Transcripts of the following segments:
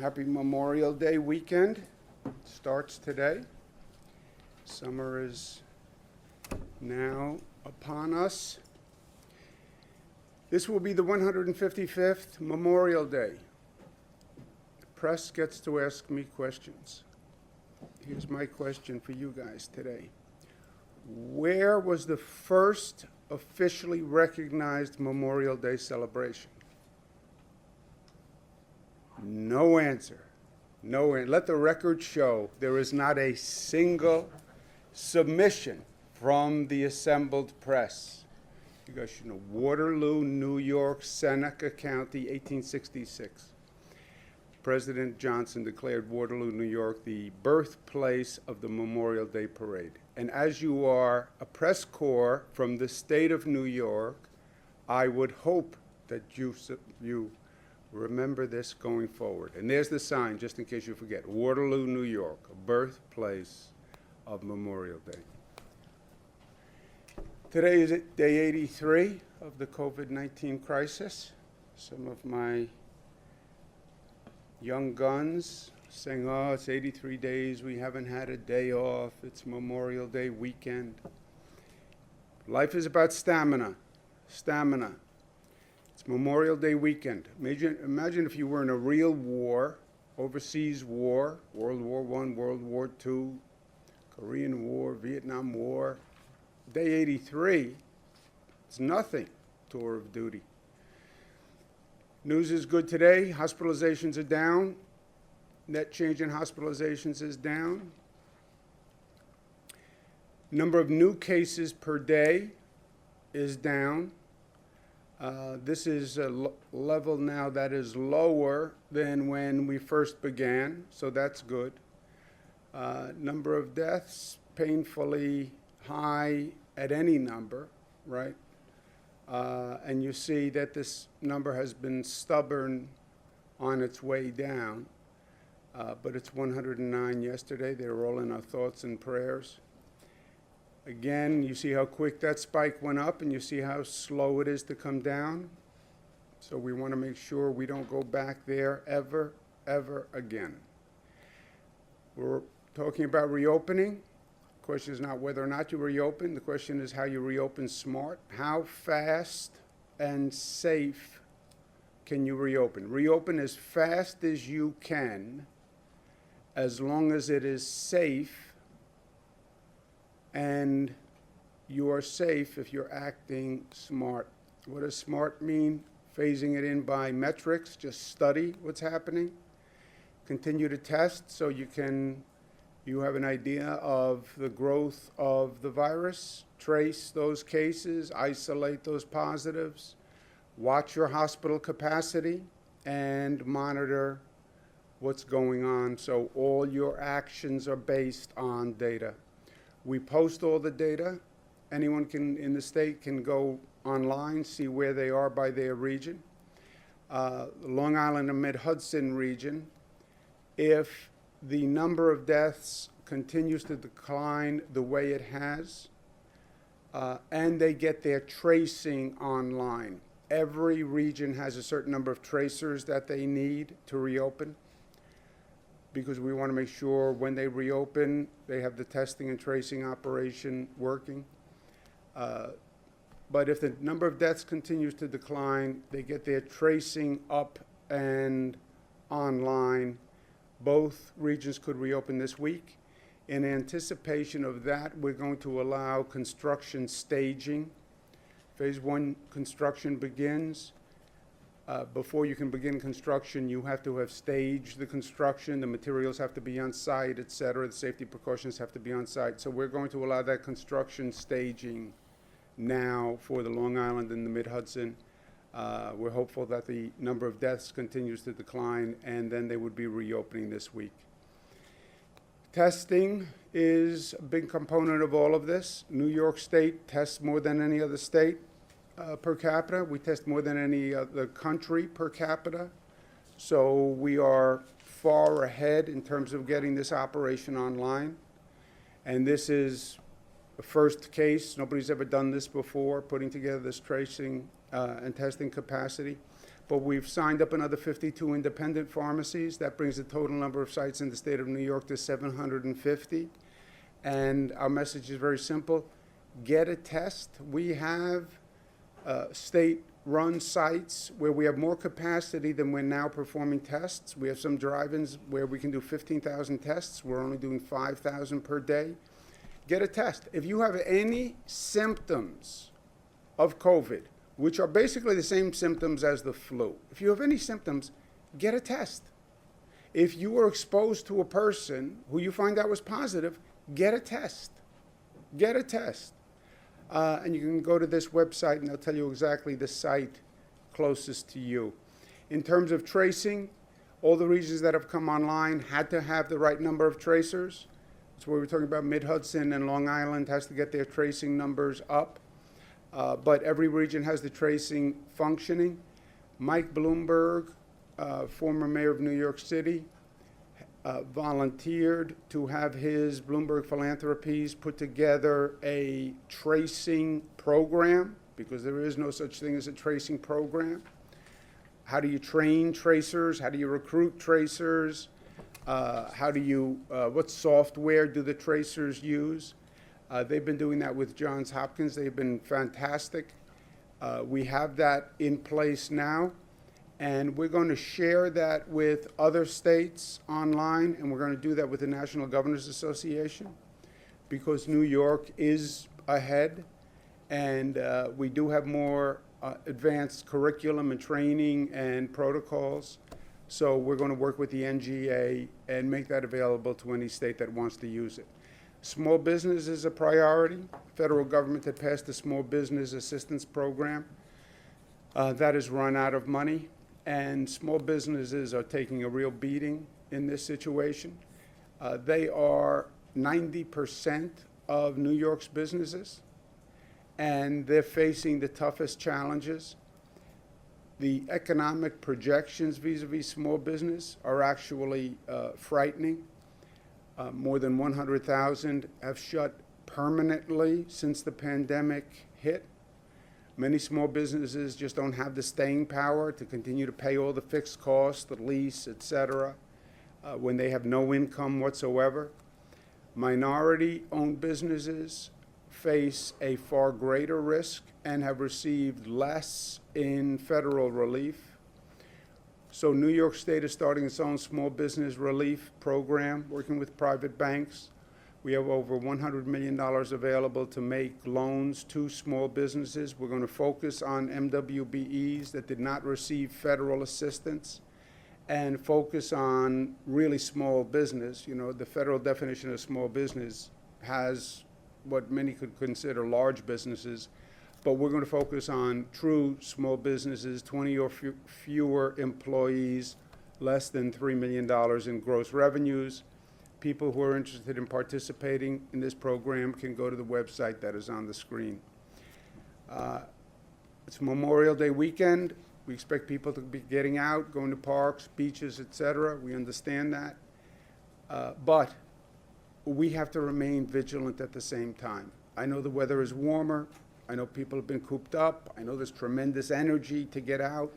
Happy Memorial Day weekend. Starts today. Summer is now upon us. This will be the 155th Memorial Day. The press gets to ask me questions. Here's my question for you guys today. Where was the first officially recognized Memorial Day celebration? No answer. No answer. Let the record show there is not a single submission from the assembled press. You guys should know. Waterloo, New York, Seneca County, 1866. President Johnson declared Waterloo, New York, the birthplace of the Memorial Day Parade. And as you are a press corps from the state of New York, I would hope that you remember this going forward. And there's the sign, just in case you forget. Waterloo, New York, a birthplace of Memorial Day. Today is day 83 of the COVID-19 crisis. Some of my young guns saying, oh, it's 83 days, we haven't had a day off, it's Memorial Day weekend. Life is about stamina. Stamina. It's Memorial Day weekend. Imagine if you were in a real war, overseas war, World War I, World War II, Korean War, Vietnam War. Day 83, it's nothing, tour of duty. News is good today. Hospitalizations are down. Net change in hospitalizations is down. Number of new cases per day is down. This is a level now that is lower than when we first began, so that's good. Number of deaths, painfully high at any number, right? And you see that this number has been stubborn on its way down, but it's 109 yesterday. They were all in our thoughts and prayers. Again, you see how quick that spike went up, and you see how slow it is to come down. So we want to make sure we don't go back there ever again. We're talking about reopening. The question is not whether or not you reopen. The question is how you reopen smart. How fast and safe can you reopen? Reopen as fast as you can, as long as it is safe, and you are safe if you're acting smart. What does smart mean? Phasing it in by metrics, just study what's happening. Continue to test so you have an idea of the growth of the virus, trace those cases, isolate those positives, watch your hospital capacity, and monitor what's going on. So all your actions are based on data. We post all the data. Anyone in the state can go online, see where they are by their region. The Long Island and Mid-Hudson region, if the number of deaths continues to decline the way it has, and they get their tracing online. Every region has a certain number of tracers that they need to reopen, because we want to make sure when they reopen, they have the testing and tracing operation working. But if the number of deaths continues to decline, they get their tracing up and online. Both regions could reopen this week. In anticipation of that, we're going to allow construction staging. Phase 1 construction begins. Before you can begin construction, you have to have staged the construction. The materials have to be on site, et cetera. The safety precautions have to be on site. So we're going to allow that construction staging now for the Long Island and the Mid-Hudson. We're hopeful that the number of deaths continues to decline, and then they would be reopening this week. Testing is a big component of all of this. New York State tests more than any other state per capita. We test more than any other country per capita. So we are far ahead in terms of getting this operation online. And this is the first case. Nobody's ever done this before, putting together this tracing and testing capacity. but we've signed up another 52 independent pharmacies. That brings the total number of sites in the state of New York to 750. And our message is very simple. Get a test. We have state-run sites where we have more capacity than we're now performing tests. We have some drive-ins where we can do 15,000 tests. We're only doing 5,000 per day. Get a test. If you have any symptoms of COVID, which are basically the same symptoms as the flu, if you have any symptoms, get a test. If you were exposed to a person who you find out was positive, get a test. Get a test. And you can go to this website and they'll tell you exactly the site closest to you. In terms of tracing, all the regions that have come online had to have the right number of tracers. That's where we're talking about Mid-Hudson and Long Island has to get their tracing numbers up. But every region has the tracing functioning. Mike Bloomberg, former mayor of New York City, volunteered to have his Bloomberg Philanthropies put together a tracing program, because there is no such thing as a tracing program. How do you train tracers? How do you recruit tracers? What software do the tracers use? They've been doing that with Johns Hopkins. They've been fantastic. We have that in place now. And we're going to share that with other states online, and we're going to do that with the National Governors Association, because New York is ahead, and we do have more advanced curriculum and training and protocols. So we're going to work with the NGA and make that available to any state that wants to use it. Small business is a priority. Federal government had passed the Small Business Assistance Program. That has run out of money. And small businesses are taking a real beating in this situation. They are 90% of New York's businesses, and they're facing the toughest challenges. The economic projections vis-a-vis small business are actually frightening. More than 100,000 have shut permanently since the pandemic hit. Many small businesses just don't have the staying power to continue to pay all the fixed costs, the lease, et cetera, when they have no income whatsoever. Minority-owned businesses face a far greater risk and have received less in federal relief. So New York State is starting its own small business relief program, working with private banks. We have over $100 million available to make loans to small businesses. We're going to focus on MWBEs that did not receive federal assistance and focus on really small business. You know, the federal definition of small business has what many could consider large businesses, but we're going to focus on true small businesses, 20 or fewer employees, less than $3 million in gross revenues. People who are interested in participating in this program can go to the website that is on the screen. It's Memorial Day weekend. We expect people to be getting out, going to parks, beaches, et cetera. We understand that. But we have to remain vigilant at the same time. I know the weather is warmer. I know people have been cooped up. I know there's tremendous energy to get out.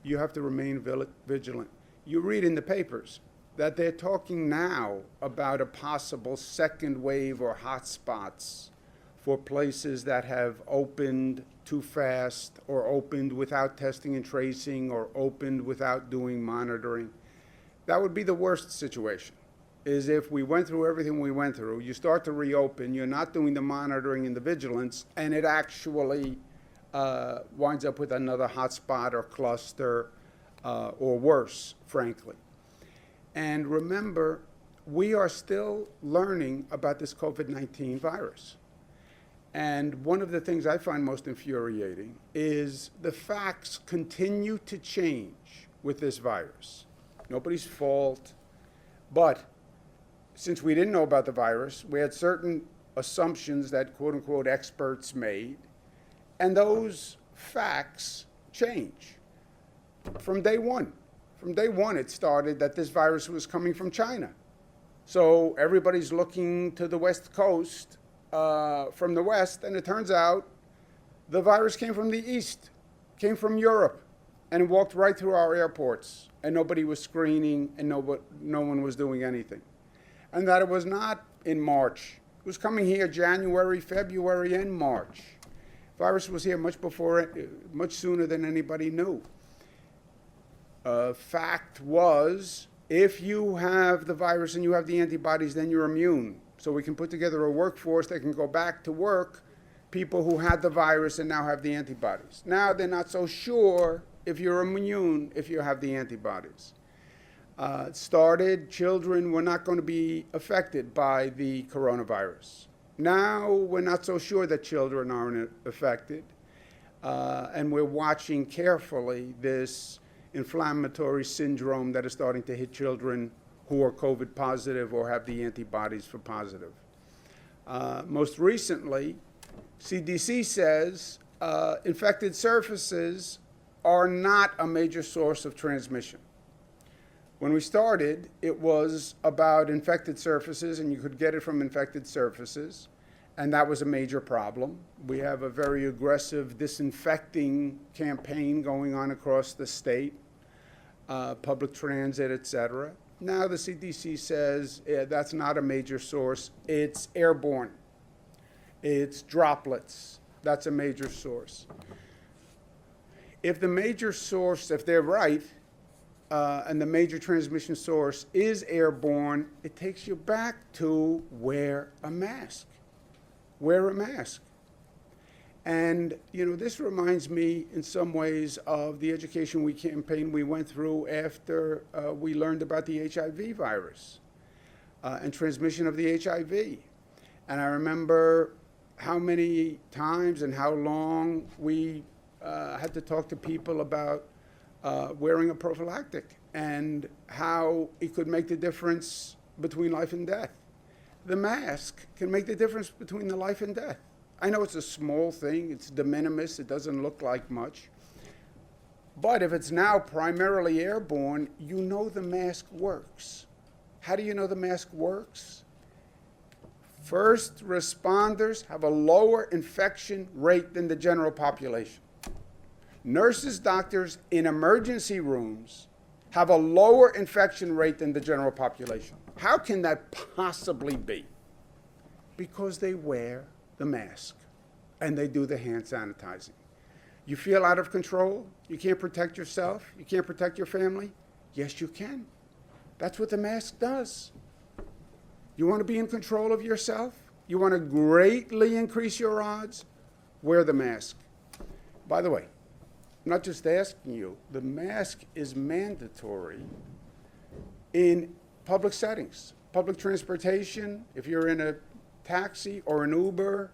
You have to remain vigilant. You read in the papers that they're talking now about a possible second wave or hotspots for places that have opened too fast or opened without testing and tracing or opened without doing monitoring. That would be the worst situation, is if we went through everything we went through, you start to reopen, you're not doing the monitoring and the vigilance, and it actually winds up with another hotspot or cluster or worse, frankly. And remember, we are still learning about this COVID-19 virus. And one of the things I find most infuriating is the facts continue to change with this virus. Nobody's fault. But since we didn't know about the virus, we had certain assumptions that quote unquote experts made, and those facts change from day one. From day one, it started that this virus was coming from China. So everybody's looking to the West Coast from the West, and it turns out the virus came from the East, came from Europe, and it walked right through our airports, and nobody was screening, and no one was doing anything. And that it was not in March. It was coming here January, February, and March. Virus was here much sooner than anybody knew. Fact was, if you have the virus and you have the antibodies, then you're immune. So we can put together a workforce that can go back to work, people who had the virus and now have the antibodies. Now they're not so sure if you're immune if you have the antibodies. It started, children were not going to be affected by the coronavirus. Now we're not so sure that children aren't affected, and we're watching carefully this inflammatory syndrome that is starting to hit children who are COVID positive or have the antibodies for positive. Most recently, CDC says infected surfaces are not a major source of transmission. When we started, it was about infected surfaces, and you could get it from infected surfaces, and that was a major problem. We have a very aggressive disinfecting campaign going on across the state, public transit, etc. Now the CDC says that's not a major source. It's airborne. It's droplets. That's a major source. If the major source, if they're right, and the major transmission source is airborne, it takes you back to wear a mask. Wear a mask. And, this reminds me in some ways of the Education Week campaign we went through after we learned about the HIV virus and transmission of the HIV. And I remember how many times and how long we had to talk to people about wearing a prophylactic and how it could make the difference between life and death. The mask can make the difference between the life and death. I know it's a small thing, it's de minimis, it doesn't look like much. But if it's now primarily airborne, you know the mask works. How do you know the mask works? First responders have a lower infection rate than the general population. Nurses, doctors in emergency rooms have a lower infection rate than the general population. How can that possibly be? Because they wear the mask and they do the hand sanitizing. You feel out of control? You can't protect yourself? You can't protect your family? Yes, you can. That's what the mask does. You want to be in control of yourself? You want to greatly increase your odds? Wear the mask. By the way, I'm not just asking you, the mask is mandatory in public settings, public transportation, if you're in a taxi or an Uber,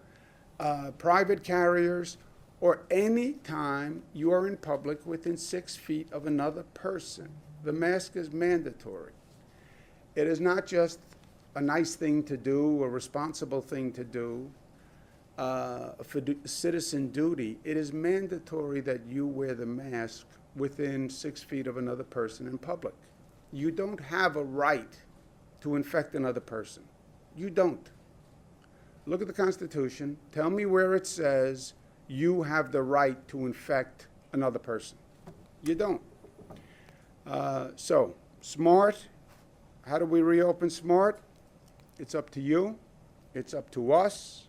private carriers, or any time you are in public within 6 feet of another person. The mask is mandatory. It is not just a nice thing to do, a responsible thing to do, for citizen duty. It is mandatory that you wear the mask within 6 feet of another person in public. You don't have a right to infect another person. You don't. Look at the Constitution. Tell me where it says you have the right to infect another person. You don't. So, SMART, how do we reopen SMART? It's up to you. It's up to us.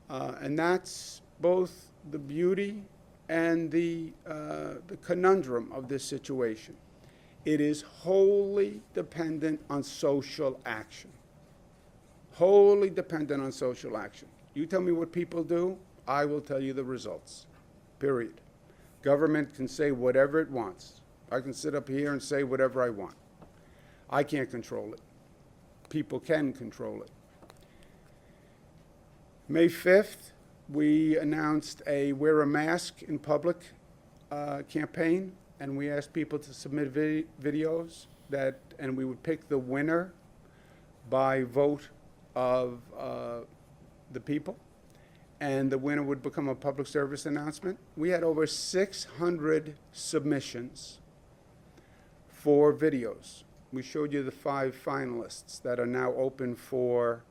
And that's both the beauty and the conundrum of this situation. It is wholly dependent on social action. Wholly dependent on social action. You tell me what people do, I will tell you the results. Period. Government can say whatever it wants. I can sit up here and say whatever I want. I can't control it. People can control it. May 5th, we announced a Wear a Mask in Public campaign, and we asked people to submit videos and we would pick the winner by vote of the people, and the winner would become a public service announcement. We had over 600 submissions for videos. We showed you the 5 finalists that are now open for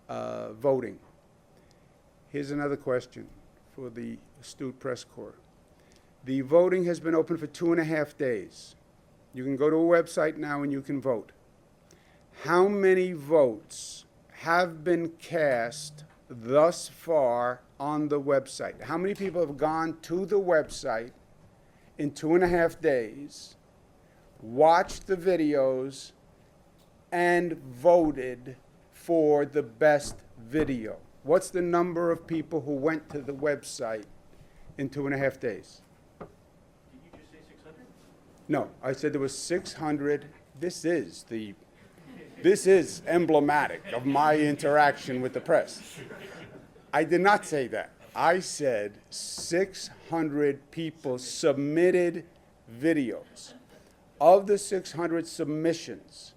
voting. Here's another question for the astute press corps. The voting has been open for 2.5 days. You can go to a website now and you can vote. How many votes have been cast thus far on the website? How many people have gone to the website in 2.5 days, watched the videos, and voted for the best video? What's the number of people who went to the website in 2.5 days? Did you just say 600? No, I said there was 600. This is emblematic of my interaction with the press. I did not say that. I said 600 people submitted videos. Of the 600 submissions,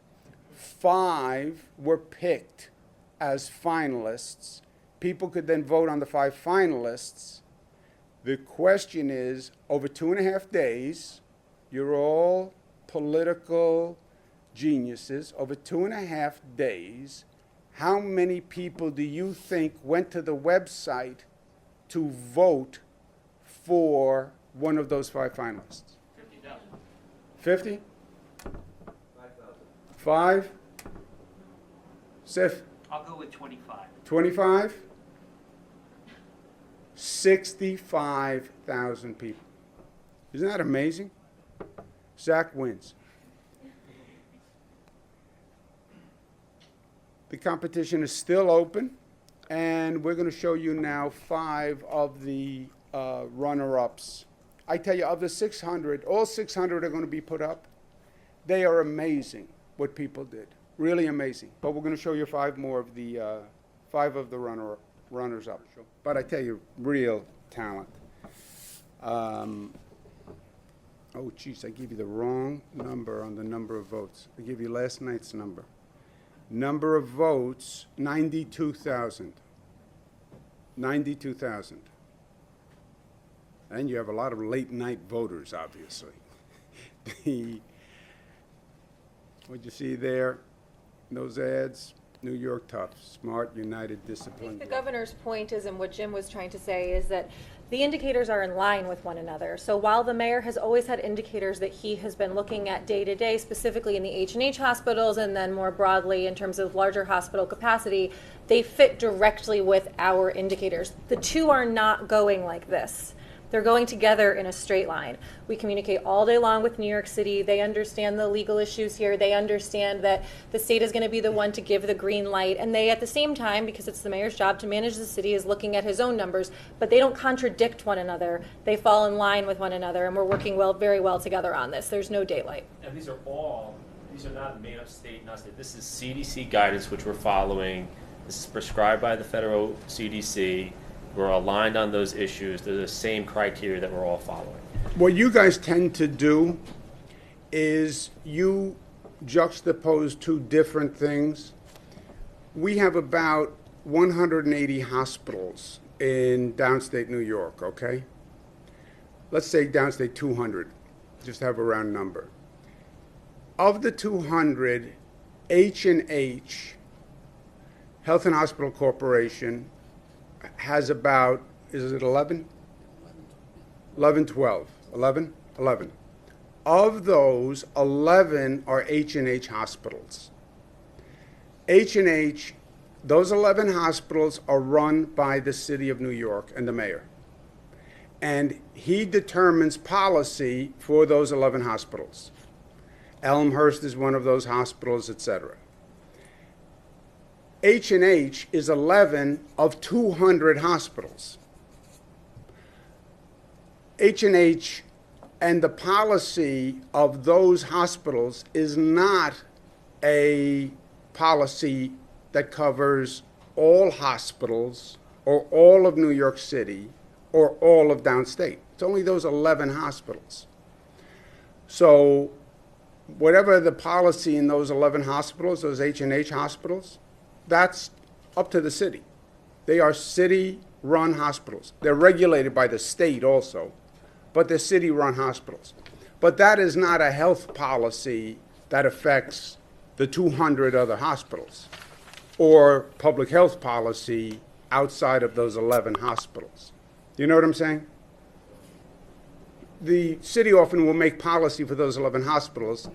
5 were picked as finalists. People could then vote on the 5 finalists. The question is, over 2.5 days, you're all political geniuses. Over 2.5 days, how many people do you think went to the website to vote for one of those 5 finalists? 50,000. 50? 5? Sif? I'll go with 25. 25? 65,000 people. Isn't that amazing? Zach wins. The competition is still open, and we're going to show you now 5 of the runner-ups. I tell you, of the 600, all 600 are going to be put up. They are amazing what people did, really amazing. But we're going to show you 5 more of the 5 of the runners-up. But I tell you, real talent. Oh, geez, I gave you the wrong number on the number of votes. I gave you last night's number. Number of votes, 92,000. 92,000. And you have a lot of late-night voters, obviously. What'd you see there? Those ads? New York tough, smart, united, I disciplined. think the governor's point is, and what Jim was trying to say, is that the indicators are in line with one another. So while the mayor has always had indicators that he has been looking at day to day, specifically in the H&H hospitals and then more broadly in terms of larger hospital capacity, they fit directly with our indicators. The two are not going like this. They're going together in a straight line. We communicate all day long with New York City. They understand the legal issues here. They understand that the state is going to be the one to give the green light. And they, at the same time, because it's the mayor's job to manage the city, is looking at his own numbers. But they don't contradict one another. They fall in line with one another. And we're working very well together on this. There's no daylight. And these are not made up state, not state. This is CDC guidance, which we're following. This is prescribed by the federal CDC. We're aligned on those issues. They're the same criteria that we're all following. What you guys tend to do is you juxtapose 2 different things. We have about 180 hospitals in downstate New York, okay? Let's say downstate 200, just have a round number. Of the 200, H&H, Health and Hospital Corporation, has about, is it 11? 11, 12. 11? 11. Of those, 11 are H&H hospitals. H&H, those 11 hospitals are run by the city of New York and the mayor. And he determines policy for those 11 hospitals. Elmhurst is one of those hospitals, etc. H&H is 11 of 200 hospitals. H&H and the policy of those hospitals is not a policy that covers all hospitals or all of New York City or all of downstate. It's only those 11 hospitals. So whatever the policy in those 11 hospitals, those H&H hospitals, that's up to the city. They are city-run hospitals. They're regulated by the state also, but they're city-run hospitals. But that is not a health policy that affects the 200 other hospitals or public health policy outside of those 11 hospitals. Do you know what I'm saying? the city often will make policy for those 11 hospitals,